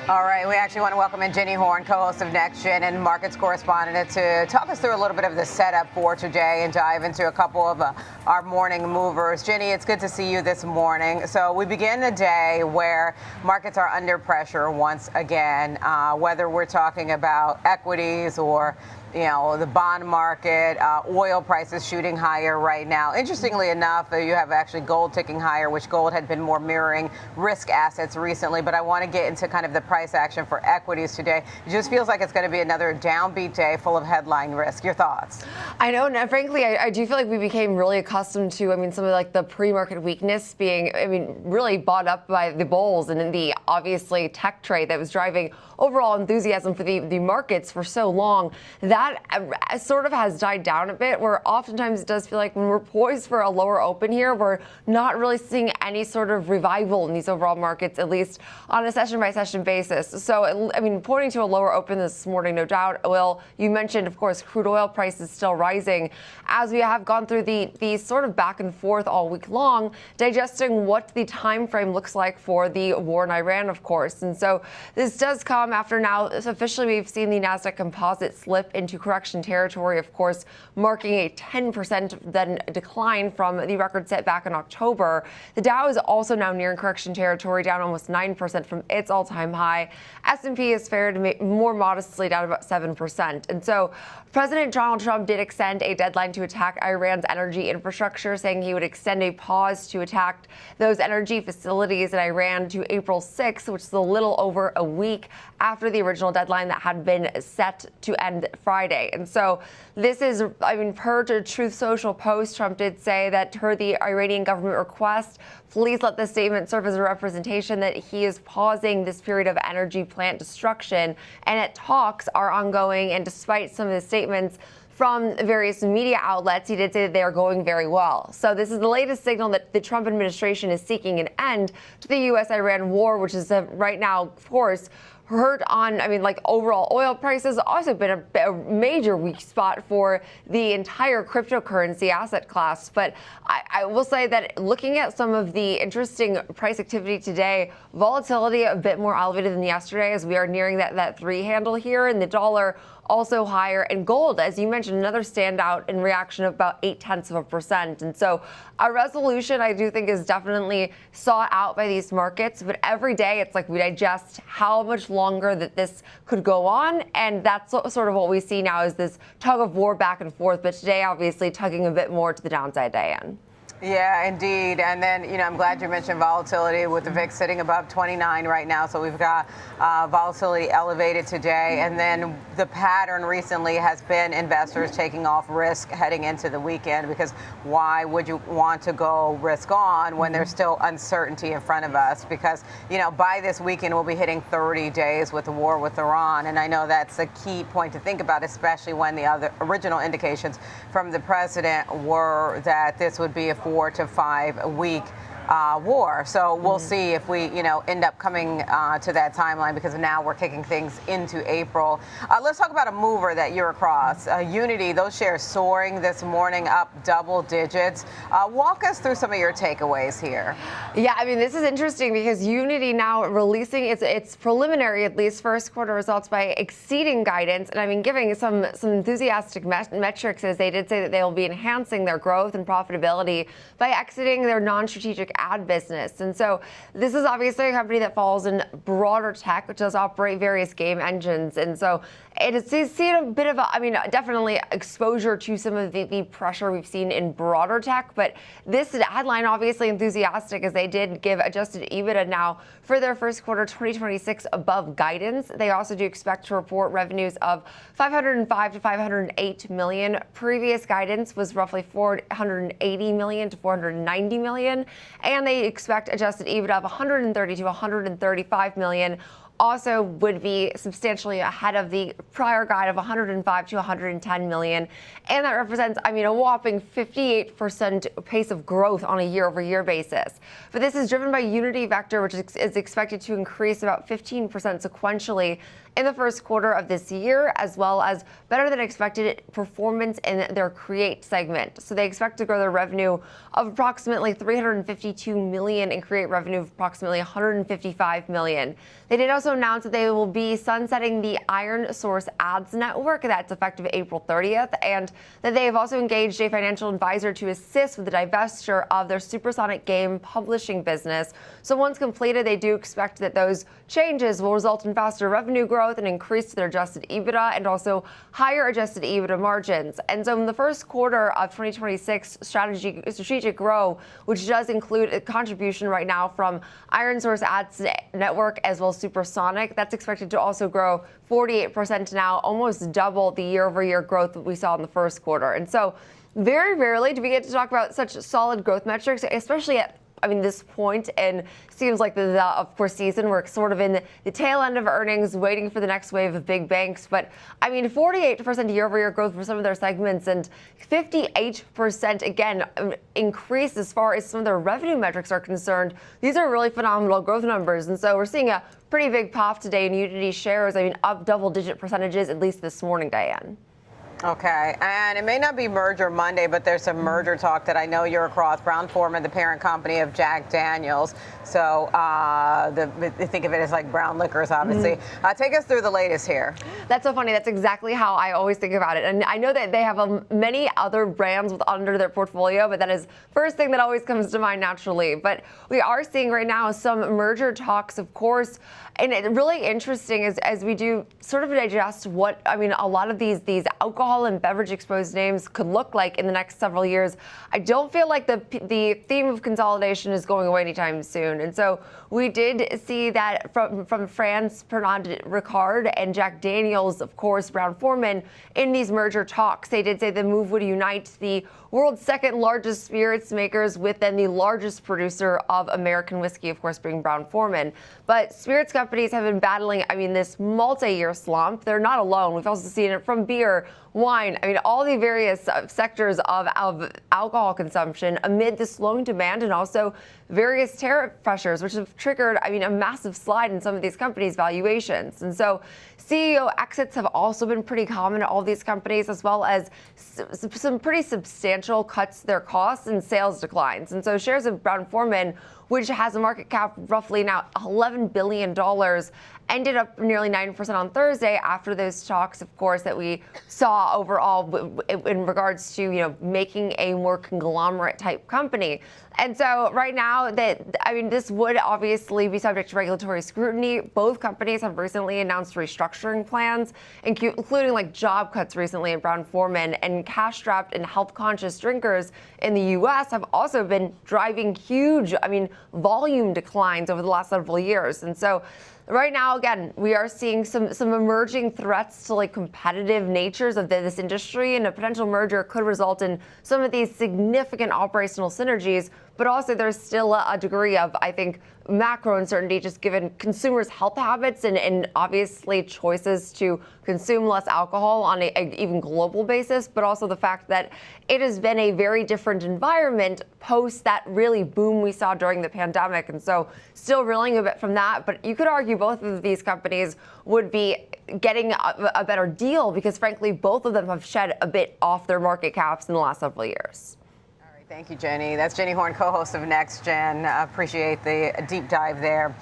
All right, we actually want to welcome in Ginny Horne, co-host of Next Gen and markets correspondent, to talk us through a little bit of the setup for today and dive into a couple of our morning movers. Ginny, it's good to see you this morning. So we begin a day where markets are under pressure once again, whether we're talking about equities or the bond market, oil prices shooting higher right now. Interestingly enough, you have actually gold ticking higher, which gold had been more mirroring risk assets recently. But I want to get into kind of the price action for equities today. It just feels like it's going to be another downbeat day full of headline risk. Your thoughts? I know, and frankly, I do feel like we became really accustomed to, some of like the pre-market weakness being, really bought up by the bulls and in the obviously tech trade that was driving overall enthusiasm for the markets for so long. That sort of has died down a bit, where oftentimes it does feel like when we're poised for a lower open here, we're not really seeing any sort of revival in these overall markets, at least on a session-by-session basis. So, pointing to a lower open this morning, no doubt. Oil, you mentioned, of course, crude oil prices still rising as we have gone through the sort of back and forth all week long, digesting what the time frame looks like for the war in Iran, of course. And so this does come after now officially we've seen the Nasdaq Composite slip into correction territory, of course, marking a 10% then decline from the record set back in October. The Dow is also now nearing correction territory, down almost 9% from its all-time high. S&P has fared more modestly, down about 7%. And so President Donald Trump did extend a deadline to attack Iran's energy infrastructure, saying he would extend a pause to attack those energy facilities in Iran to April 6th, which is a little over a week after the original deadline that had been set to end Friday. And so this is, per Truth Social post, Trump did say that per the Iranian government request, please let this statement serve as a representation that he is pausing this period of energy plant destruction, and that talks are ongoing. And despite some of the statements from various media outlets, he did say that they are going very well. So this is the latest signal that the Trump administration is seeking an end to the U.S.-Iran war, which is right now, of course, hurt on, overall oil prices. Also been a major weak spot for the entire cryptocurrency asset class. But I will say that looking at some of the interesting price activity today, volatility a bit more elevated than yesterday as we are nearing that 3 handle here, and the dollar also higher, and gold, as you mentioned, another standout in reaction of about 0.8%. And so a resolution I do think is definitely sought out by these markets, but every day it's like we digest how much longer that this could go on, and that's sort of what we see now is this tug of war back and forth, but today obviously tugging a bit more to the downside, Diane. Yeah, indeed. And then, I'm glad you mentioned volatility with the VIX sitting above 29 right now. So we've got volatility elevated today. And then the pattern recently has been investors taking off risk heading into the weekend, because why would you want to go risk on when there's still uncertainty in front of us? Because, by this weekend, we'll be hitting 30 days with the war with Iran. And I know that's a key point to think about, especially when the other original indications from the president were that this would be a 4 to 5 week war. So we'll see if we, end up coming to that timeline, because now we're kicking things into April. Let's talk about a mover that you're across. Unity, those shares soaring this morning, up double digits. Walk us through some of your takeaways here. Yeah, this is interesting because Unity now releasing its preliminary, at least first quarter results by exceeding guidance, and giving some enthusiastic metrics, as they did say that they will be enhancing their growth and profitability by exiting their non-strategic ad business. And so this is obviously a company that falls in broader tech, which does operate various game engines. And so it has seen a bit of definitely exposure to some of the pressure we've seen in broader tech. But this headline obviously enthusiastic, as they did give adjusted EBITDA now for their first quarter 2026 above guidance. They also do expect to report revenues of $505 to $508 million. Previous guidance was roughly $480 million to $490 million. And they expect adjusted EBITDA of $130 to $135 million. Also would be substantially ahead of the prior guide of $105 to $110 million. And that represents, a whopping 58% pace of growth on a year-over-year basis. But this is driven by Unity Vector, which is expected to increase about 15% sequentially in the first quarter of this year, as well as better than expected performance in their Create segment. So they expect to grow their revenue of approximately $352 million and Create revenue of approximately $155 million. They did also also announced that they will be sunsetting the Iron Source Ads network. That's effective April 30th, and that they have also engaged a financial advisor to assist with the divestiture of their supersonic game publishing business. So once completed, they do expect that those changes will result in faster revenue growth and increase their adjusted EBITDA and also higher adjusted EBITDA margins. And so in the first quarter of 2026, strategic grow, which does include a contribution right now from Iron Source Ads network as well as Supersonic, that's expected to also grow 48% now, almost double the year-over-year growth that we saw in the first quarter. And so very rarely do we get to talk about such solid growth metrics, especially at this point, and seems like of course, season. We're sort of in the tail end of earnings, waiting for the next wave of big banks. But 48% year-over-year growth for some of their segments, and 58% again increase as far as some of their revenue metrics are concerned. These are really phenomenal growth numbers, and so we're seeing a pretty big pop today in Unity shares. Up double-digit percentages at least this morning, Diane. Okay, and it may not be Merger Monday, but there's some merger talk that I know you're across. Brown-Forman, the parent company of Jack Daniels. So think of it as like Brown Liquors, obviously. Take us through the latest here. That's so funny. That's exactly how I always think about it. And I know that they have many other brands under their portfolio, but that is first thing that always comes to mind naturally. But we are seeing right now some merger talks, of course. And it's really interesting as we do sort of digest what, a lot of these alcohol and beverage exposed names could look like in the next several years. I don't feel like the theme of consolidation is going away anytime soon. And so we did see that from France, Pernod Ricard and Jack Daniels, of course, Brown-Forman, in these merger talks. They did say the move would unite the world's second largest spirits makers with then the largest producer of American whiskey, of course, being Brown-Forman. But spirits companies have been battling, this multi-year slump. They're not alone. We've also seen it from beer, wine, all the various sectors of alcohol consumption amid the slowing demand and also various tariff pressures, which have triggered, a massive slide in some of these companies' valuations. And so CEO exits have also been pretty common at all these companies, as well as some pretty substantial cuts to their costs and sales declines. And so shares of Brown-Forman, which has a market cap roughly now $11 billion, ended up nearly 9% on Thursday after those talks, of course, that we saw overall in regards to, making a more conglomerate type company. And so right now this would obviously be subject to regulatory scrutiny. Both companies have recently announced restructuring plans, including like job cuts recently at Brown-Forman, and cash-strapped and health-conscious drinkers in the U.S. have also been driving huge, volume declines over the last several years. And so right now, again, we are seeing some emerging threats to competitive natures of this industry, and a potential merger could result in some of these significant operational synergies. But also there's still a degree of, macro uncertainty, just given consumers' health habits and obviously choices to consume less alcohol on an even global basis, but also the fact that it has been a very different environment post that really boom we saw during the pandemic. And so still reeling a bit from that, but you could argue both of these companies would be getting a better deal because frankly, both of them have shed a bit off their market caps in the last several years. Thank you, Jenny. That's Jenny Horne, co-host of Next Gen. Appreciate the deep dive there.